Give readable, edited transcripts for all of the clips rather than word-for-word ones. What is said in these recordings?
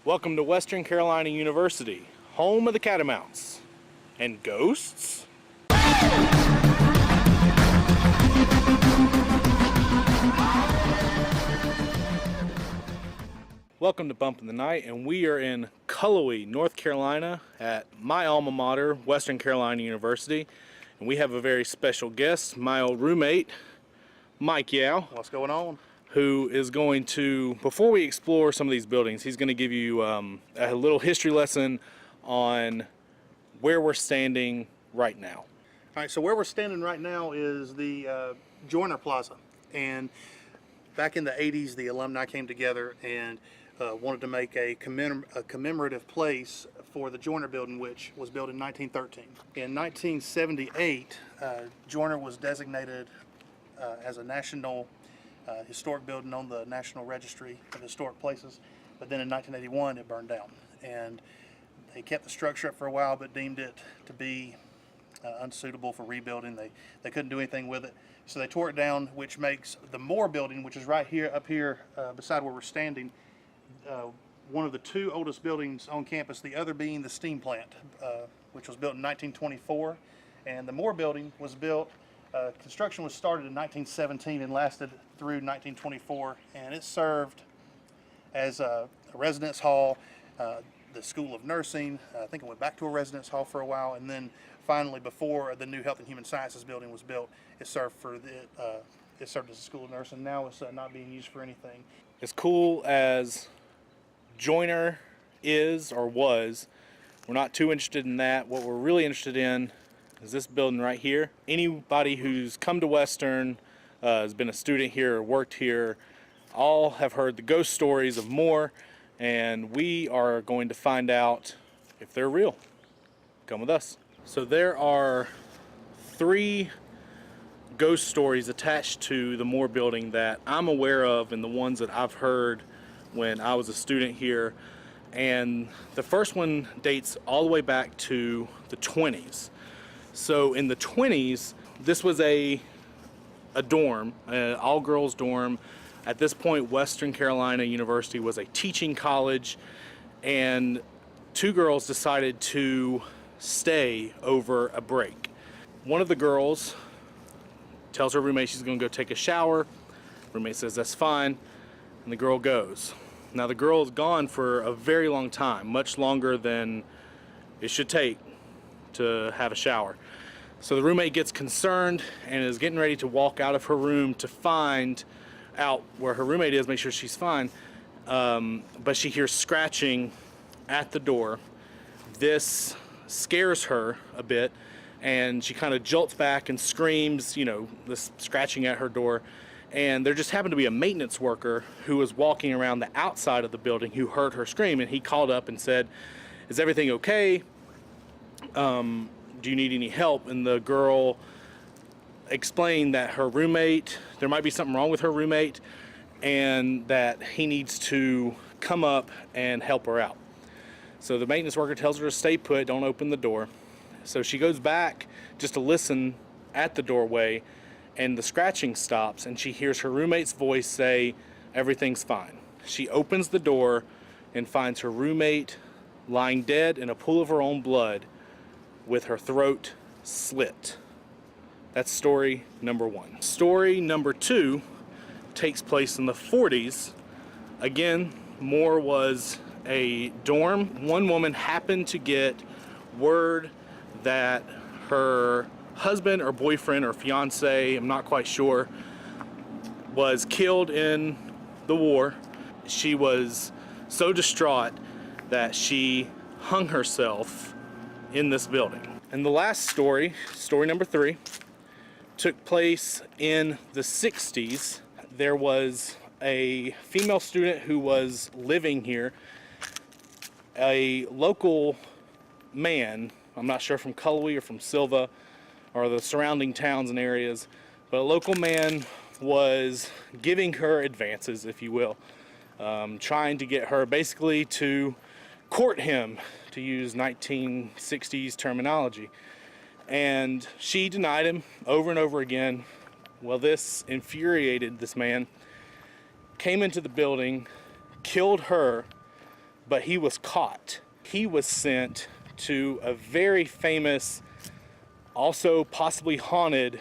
Welcome to Western Carolina University, home of the Catamounts and ghosts. Welcome to Bump in the Night, and we are in Cullowhee, North Carolina at my alma mater, Western Carolina University. And we have a very special guest, my old roommate, Mike Yao. What's going on? Who is going to, before we explore some of these buildings, he's going to give you a little history lesson on where we're standing right now. All right, so where we're standing right now is the Joyner Plaza. And back in the 80s, the alumni came together and wanted to make a commemorative place for the Joyner building, which was built in 1913. In 1978, Joyner was designated as a national historic building on the National Registry of Historic Places, but then in 1981 it burned down, and they kept the structure up for a while but deemed it to be unsuitable for rebuilding. They couldn't do anything with it, so they tore it down, which makes the Moore building, which is right here up here beside where we're standing, one of the two oldest buildings on campus, the other being the steam plant, which was built in 1924. And the Moore building was built, construction was started in 1917 and lasted through 1924, and it served as a residence hall, the School of Nursing. I think it went back to a residence hall for a while, and then finally, before the new Health and Human Sciences building was built, it served it served as a School of Nursing. Now it's not being used for anything. As cool as Joyner is or was, we're not too interested in that. What we're really interested in is this building right here. Anybody who's come to Western, has been a student here or worked here, all have heard the ghost stories of Moore, and we are going to find out if they're real. Come with us. So there are 3 ghost stories attached to the Moore building that I'm aware of, and the ones that I've heard when I was a student here. And the first one dates all the way back to the 20s. So in the 20s, this was a dorm, an all-girls dorm. At this point, Western Carolina University was a teaching college, and 2 girls decided to stay over a break. One of the girls tells her roommate she's going to go take a shower. Roommate says that's fine, and the girl goes. Now the girl is gone for a very long time, much longer than it should take to have a shower. So the roommate gets concerned and is getting ready to walk out of her room to find out where her roommate is, make sure she's fine. But she hears scratching at the door. This scares her a bit, and she kind of jolts back and screams, this scratching at her door. And there just happened to be a maintenance worker who was walking around the outside of the building who heard her scream, and he called up and said, "Is everything okay? Do you need any help?" And the girl explained that her roommate, there might be something wrong with her roommate, and that he needs to come up and help her out. So the maintenance worker tells her to stay put, don't open the door. So she goes back just to listen at the doorway, and the scratching stops, and she hears her roommate's voice say, "Everything's fine." She opens the door and finds her roommate lying dead in a pool of her own blood with her throat slit. That's story number 1. Story number 2 takes place in the 40s. Again, Moore was a dorm. One woman happened to get word that her husband or boyfriend or fiance, I'm not quite sure, was killed in the war. She was so distraught that she hung herself in this building. And the last story, story number 3, took place in the 60s. There was a female student who was living here. A local man, I'm not sure from Cullowhee or from Silva or the surrounding towns and areas, but a local man was giving her advances, if you will, trying to get her basically to court him, to use 1960s terminology. And she denied him over and over again. Well, this infuriated this man, came into the building, killed her, but he was caught. He was sent to a very famous, also possibly haunted,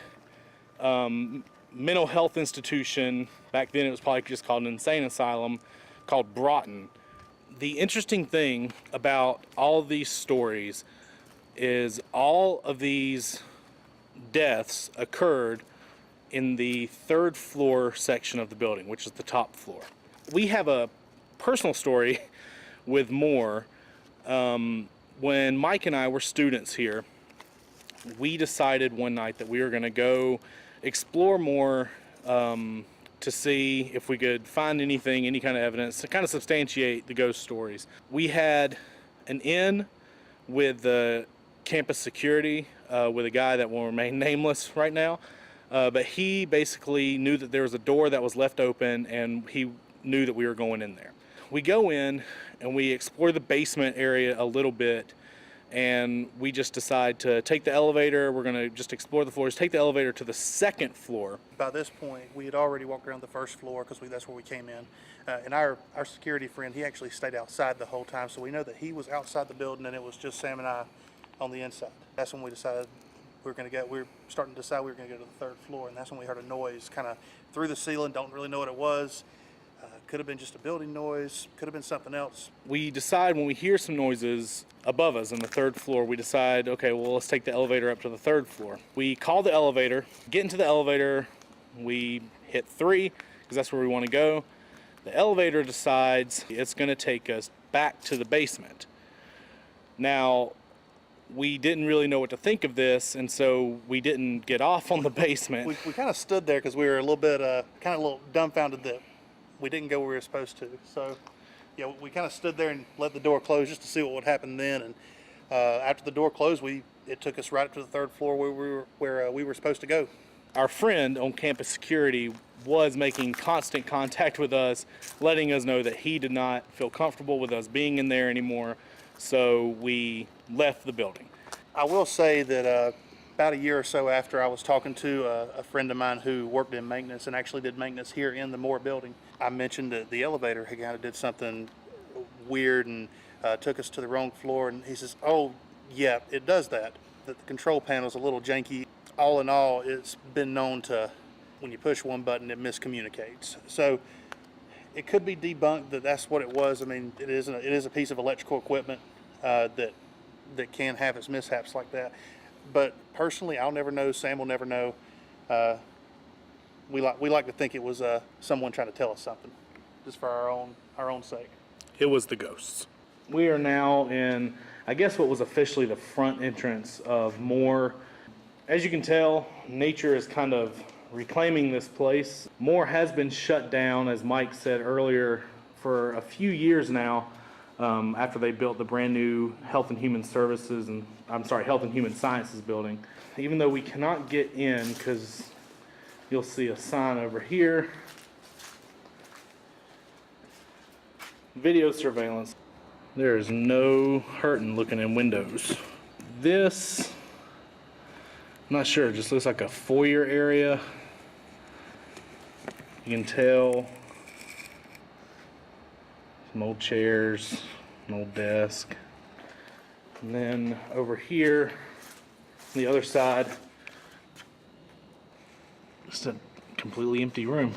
mental health institution. Back then it was probably just called an insane asylum, called Broughton. The interesting thing about all of these stories is all of these deaths occurred in the third floor section of the building, which is the top floor. We have a personal story with more. When Mike and I were students here, we decided one night that we were going to go explore more, to see if we could find anything, any kind of evidence to kind of substantiate the ghost stories. We had an in with the campus security, with a guy that will remain nameless right now, but he basically knew that there was a door that was left open, and he knew that we were going in there. We go in and we explore the basement area a little bit, and we just decide to take the elevator. We're going to just explore the floors, take the elevator to the second floor. By this point, we had already walked around the first floor because that's where we came in. And our security friend, he actually stayed outside the whole time, so we know that he was outside the building and it was just Sam and I on the inside. That's when we decided we were starting to decide we were going to go to the third floor, and that's when we heard a noise kind of through the ceiling. Don't really know what it was. Could have been just a building noise, could have been something else. We decide when we hear some noises above us on the third floor, we decide, okay, well, let's take the elevator up to the third floor. We call the elevator, get into the elevator, we hit 3 because that's where we want to go. The elevator decides it's going to take us back to the basement. Now, we didn't really know what to think of this, and so we didn't get off on the basement. We kind of stood there because we were a little bit, kind of a little dumbfounded that we didn't go where we were supposed to. So, yeah, we kind of stood there and let the door close just to see what would happen then. And after the door closed, it took us right up to the third floor where we were supposed to go. Our friend on campus security was making constant contact with us, letting us know that he did not feel comfortable with us being in there anymore. So we left the building. I will say that about a year or so after, I was talking to a friend of mine who worked in maintenance and actually did maintenance here in the Moore building. I mentioned that the elevator had kind of did something weird and took us to the wrong floor, and he says, oh yeah, it does that. That the control panel is a little janky. All in all, it's been known to, when you push one button, it miscommunicates. So it could be debunked that that's what it was. I mean, it is a piece of electrical equipment that can have its mishaps like that. But personally, I'll never know. Sam will never know. We like to think it was someone trying to tell us something, just for our own sake. It was the ghosts. We are now in, I guess, what was officially the front entrance of Moore. As you can tell, nature is kind of reclaiming this place. Moore has been shut down, as Mike said earlier, for a few years now, after they built the brand new Health and Human Sciences building. Even though we cannot get in, because you'll see a sign over here. Video surveillance. There is no hurting looking in windows. This, I'm not sure, it just looks like a foyer area. You can tell some old chairs, an old desk. And then over here, on the other side, just a completely empty room.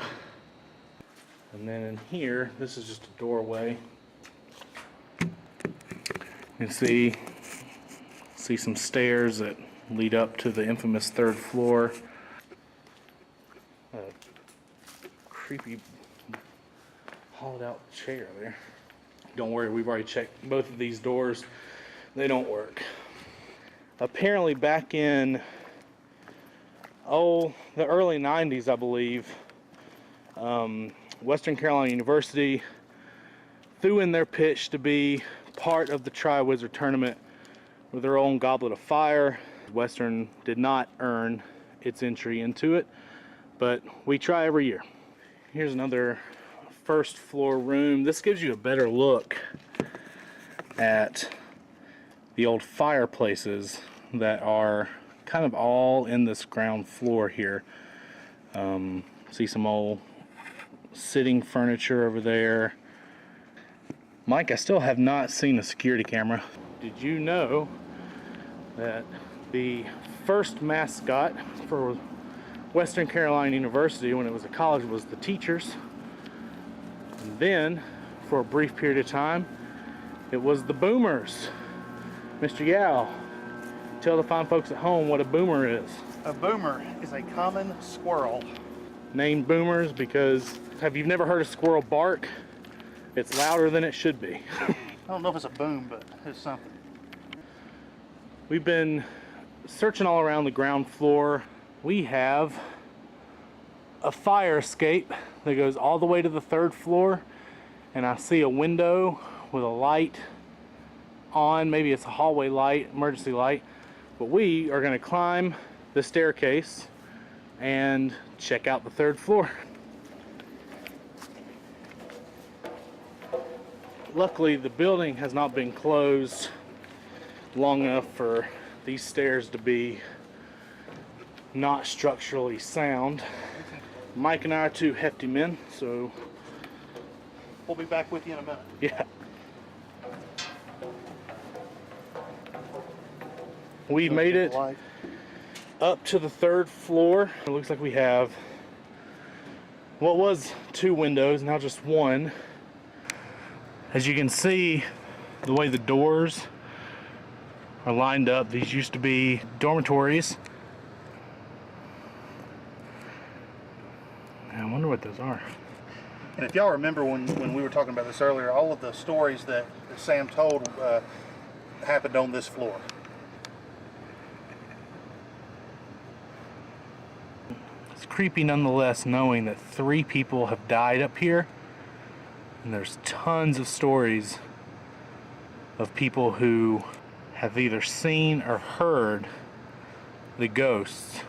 And then in here, this is just a doorway. You can see some stairs that lead up to the infamous third floor. A creepy hollowed out chair there. Don't worry, we've already checked both of these doors. They don't work. Apparently back in, the early 90s, I believe, Western Carolina University threw in their pitch to be part of the Tri-Wizard tournament with their own Goblet of Fire. Western did not earn its entry into it, but we try every year. Here's another first floor room. This gives you a better look at the old fireplaces that are kind of all in this ground floor here. See some old sitting furniture over there. Mike, I still have not seen a security camera. Did you know that the first mascot for Western Carolina University when it was a college was the teachers? And then, for a brief period of time, it was the boomers. Mr. Yao, tell the fine folks at home what a boomer is. A boomer is a common squirrel. Named boomers because, have you never heard a squirrel bark? It's louder than it should be. I don't know if it's a boom, but it's something. We've been searching all around the ground floor. We have a fire escape that goes all the way to the 3rd floor, and I see a window with a light on. Maybe it's a hallway light, emergency light, but we are going to climb the staircase and check out the 3rd floor. Luckily, the building has not been closed long enough for these stairs to be not structurally sound. Mike and I are 2 hefty men, so We'll be back with you in a minute. yeah. We've made it up to the 3rd floor. It looks like we have what was 2 windows, now just 1. As you can see, the way the doors are lined up, these used to be dormitories. I wonder what those are. And if y'all remember when we were talking about this earlier, all of the stories that Sam told happened on this floor. It's creepy nonetheless knowing that 3 people have died up here. And there's tons of stories of people who have either seen or heard the ghosts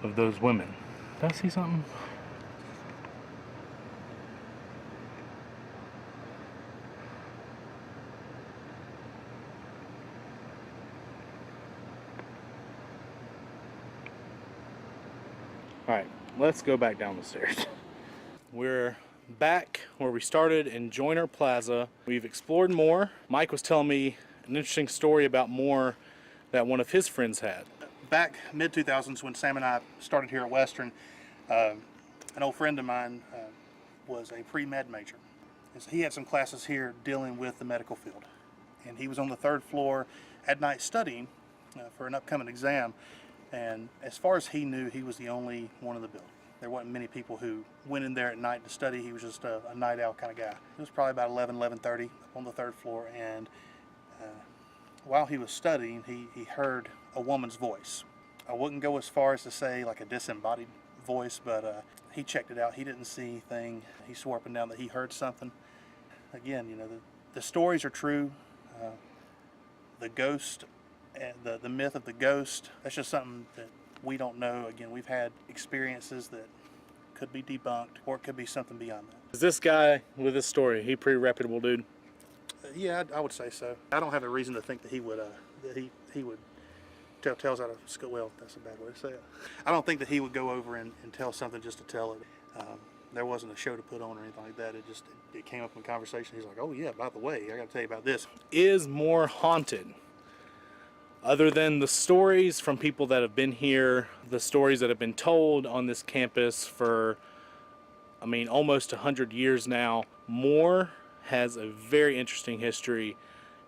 of those women. Did I see something? All right, let's go back down the stairs. We're back where we started in Joyner Plaza. We've explored more. Mike was telling me an interesting story about more that one of his friends had. Back mid-2000s when Sam and I started here at Western, an old friend of mine was a pre-med major. And so he had some classes here dealing with the medical field. And he was on the 3rd floor at night studying for an upcoming exam. And as far as he knew, he was the only one in the building. There wasn't many people who went in there at night to study. He was just a night owl kind of guy. It was probably about 11:30 up on the 3rd floor, and while he was studying, he heard a woman's voice. I wouldn't go as far as to say like a disembodied voice, but he checked it out. He didn't see anything. He swore up and down that he heard something. Again, you know, the stories are true. The ghost, the myth of the ghost, that's just something that we don't know. Again, we've had experiences that could be debunked, or it could be something beyond that. Is this guy with this story, he pretty reputable dude? Yeah, I would say so. I don't have a reason to think that he would tell tales out of school. Well, that's a bad way to say it. I don't think that he would go over and tell something just to tell it. There wasn't a show to put on or anything like that. It came up in conversation. He's like, oh yeah, by the way, I got to tell you about this. Is more haunted. Other than the stories from people that have been here, the stories that have been told on this campus for, I mean, almost 100 years now, Moore has a very interesting history.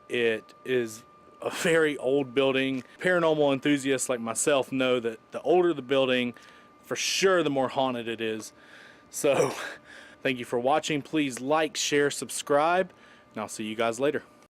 It is a very old building. Paranormal enthusiasts like myself know that the older the building, for sure the more haunted it is. So, thank you for watching. Please like, share, subscribe, and I'll see you guys later.